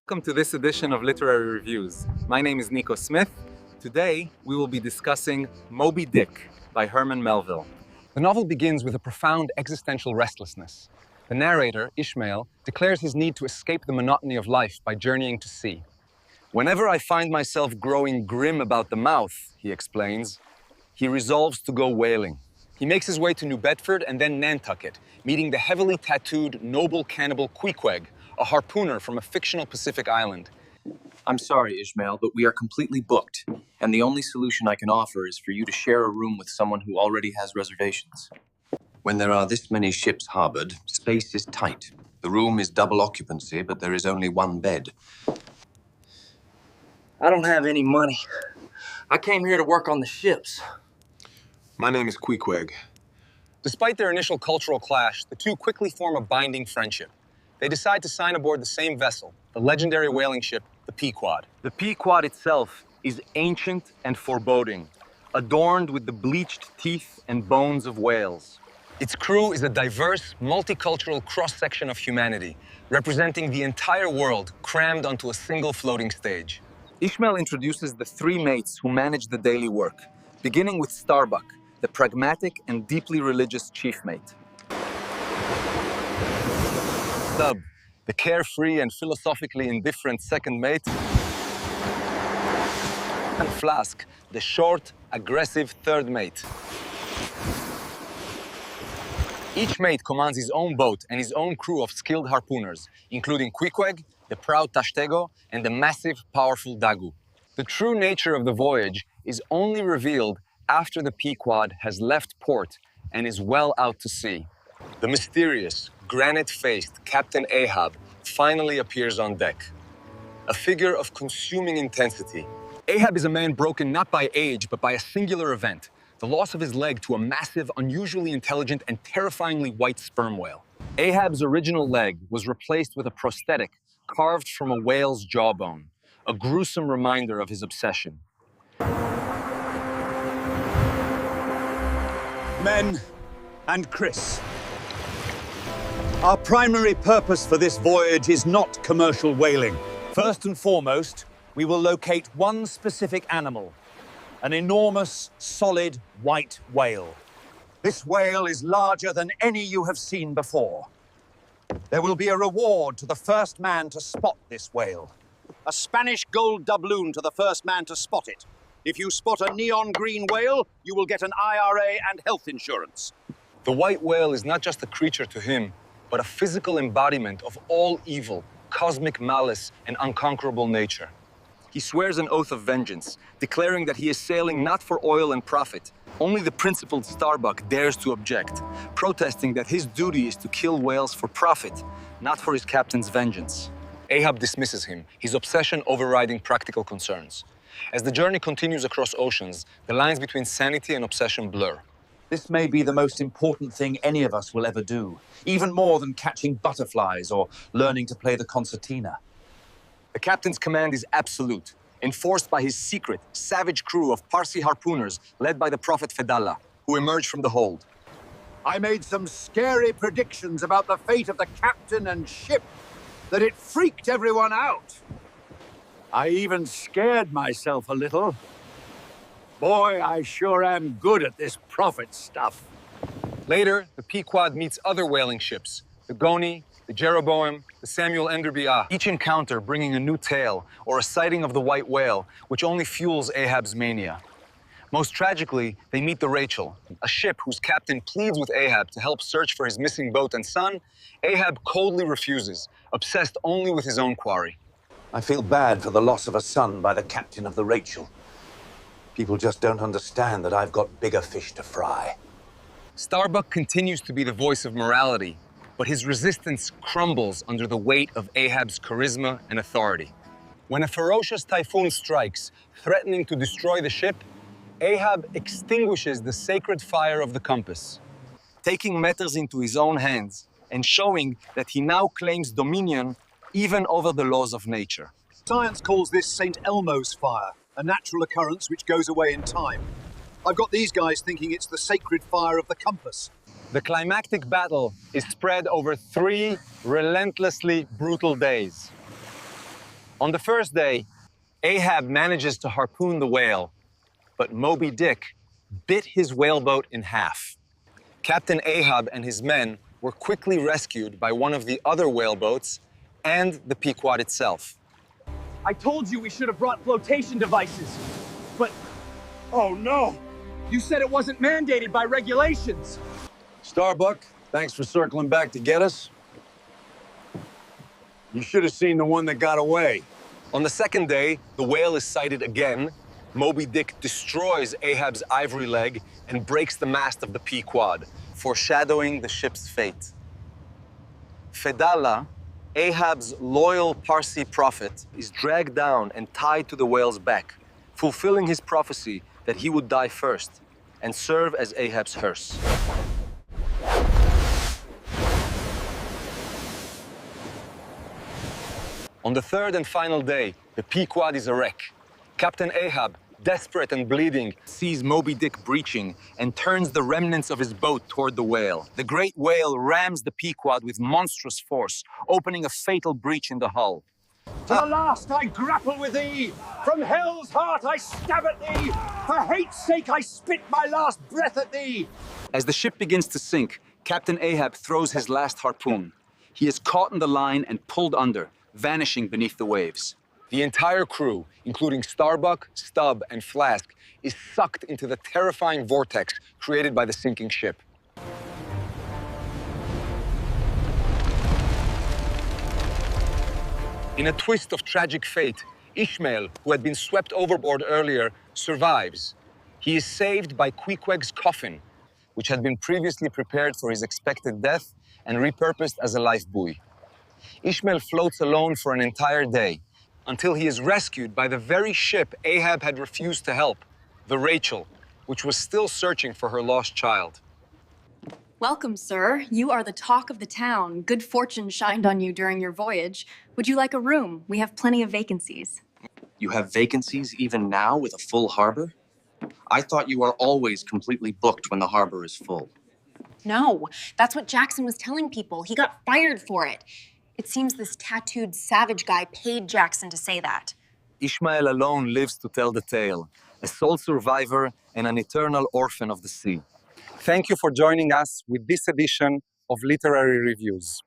Welcome to this edition of Literary Reviews. My name is Nico Smith. Today, we will be discussing Moby Dick by Herman Melville. The novel begins with a profound existential restlessness. The narrator, Ishmael, declares his need to escape the monotony of life by journeying to sea. Whenever I find myself growing grim about the mouth, he explains, he resolves to go whaling. He makes his way to New Bedford and then Nantucket, meeting the heavily tattooed noble cannibal Queequeg, a harpooner from a fictional Pacific island. I'm sorry, Ishmael, but we are completely booked, and the only solution I can offer is for you to share a room with someone who already has reservations. When there are this many ships harbored, space is tight. The room is double occupancy, but there is only one bed. I don't have any money. I came here to work on the ships. My name is Queequeg. Despite their initial cultural clash, the two quickly form a binding friendship. They decide to sign aboard the same vessel, the legendary whaling ship, the Pequod. The Pequod itself is ancient and foreboding, adorned with the bleached teeth and bones of whales. Its crew is a diverse, multicultural cross-section of humanity, representing the entire world crammed onto a single floating stage. Ishmael introduces the three mates who manage the daily work, beginning with Starbuck, the pragmatic and deeply religious chief mate. Stub, the carefree and philosophically indifferent second mate. And Flask, the short, aggressive third mate. Each mate commands his own boat and his own crew of skilled harpooners, including Queequeg, the proud Tashtego, and the massive, powerful Dagu. The true nature of the voyage is only revealed after the Pequod has left port and is well out to sea. The mysterious, granite-faced Captain Ahab finally appears on deck. A figure of consuming intensity. Ahab is a man broken not by age, but by a singular event, the loss of his leg to a massive, unusually intelligent, and terrifyingly white sperm whale. Ahab's original leg was replaced with a prosthetic carved from a whale's jawbone, a gruesome reminder of his obsession. Men and Chris, our primary purpose for this voyage is not commercial whaling. First and foremost, we will locate one specific animal, an enormous, solid white whale. This whale is larger than any you have seen before. There will be a reward to the first man to spot this whale. A Spanish gold doubloon to the first man to spot it. If you spot a neon green whale, you will get an IRA and health insurance. The white whale is not just a creature to him, but a physical embodiment of all evil, cosmic malice, and unconquerable nature. He swears an oath of vengeance, declaring that he is sailing not for oil and profit. Only the principled Starbuck dares to object, protesting that his duty is to kill whales for profit, not for his captain's vengeance. Ahab dismisses him, his obsession overriding practical concerns. As the journey continues across oceans, the lines between sanity and obsession blur. This may be the most important thing any of us will ever do, even more than catching butterflies or learning to play the concertina. The captain's command is absolute, enforced by his secret, savage crew of Parsi harpooners led by the prophet Fedallah, who emerged from the hold. I made some scary predictions about the fate of the captain and ship, that it freaked everyone out. I even scared myself a little. Boy, I sure am good at this prophet stuff. Later, the Pequod meets other whaling ships, the Goni, the Jeroboam, the Samuel Enderby, each encounter bringing a new tale or a sighting of the white whale, which only fuels Ahab's mania. Most tragically, they meet the Rachel, a ship whose captain pleads with Ahab to help search for his missing boat and son. Ahab coldly refuses, obsessed only with his own quarry. I feel bad for the loss of a son by the captain of the Rachel. People just don't understand that I've got bigger fish to fry. Starbuck continues to be the voice of morality, but his resistance crumbles under the weight of Ahab's charisma and authority. When a ferocious typhoon strikes, threatening to destroy the ship, Ahab extinguishes the sacred fire of the compass. Taking matters into his own hands and showing that he now claims dominion even over the laws of nature. Science calls this St. Elmo's fire, a natural occurrence which goes away in time. I've got these guys thinking it's the sacred fire of the compass. The climactic battle is spread over 3 relentlessly brutal days. On the first day, Ahab manages to harpoon the whale, but Moby Dick bit his whaleboat in half. Captain Ahab and his men were quickly rescued by one of the other whaleboats and the Pequod itself. I told you we should have brought flotation devices, but oh no! You said it wasn't mandated by regulations. Starbuck, thanks for circling back to get us. You should have seen the one that got away. On the second day, the whale is sighted again. Moby Dick destroys Ahab's ivory leg and breaks the mast of the Pequod, foreshadowing the ship's fate. Fedallah, Ahab's loyal Parsi prophet, is dragged down and tied to the whale's back, fulfilling his prophecy that he would die first and serve as Ahab's hearse. On the third and final day, the Pequod is a wreck. Captain Ahab, desperate and bleeding, Sees Moby Dick breaching and turns the remnants of his boat toward the whale. The great whale rams the Pequod with monstrous force, opening a fatal breach in the hull. To the last I grapple with thee! From hell's heart I stab at thee! For hate's sake I spit my last breath at thee! As the ship begins to sink, Captain Ahab throws his last harpoon. He is caught in the line and pulled under, vanishing beneath the waves. the entire crew, including Starbuck, Stubb, and Flask, is sucked into the terrifying vortex created by the sinking ship. In a twist of tragic fate, Ishmael, who had been swept overboard earlier, survives. He is saved by Queequeg's coffin, which had been previously prepared for his expected death and repurposed as a life buoy. Ishmael floats alone for an entire day until he is rescued by the very ship Ahab had refused to help, the Rachel, which was still searching for her lost child. Welcome, sir. You are the talk of the town. Good fortune shined on you during your voyage. Would you like a room? We have plenty of vacancies. You have vacancies even now with a full harbor? I thought you are always completely booked when the harbor is full. No, that's what Jackson was telling people. He got fired for it. It seems this tattooed savage guy paid Jackson to say that. Ishmael alone lives to tell the tale, a sole survivor and an eternal orphan of the sea. Thank you for joining us with this edition of Literary Reviews.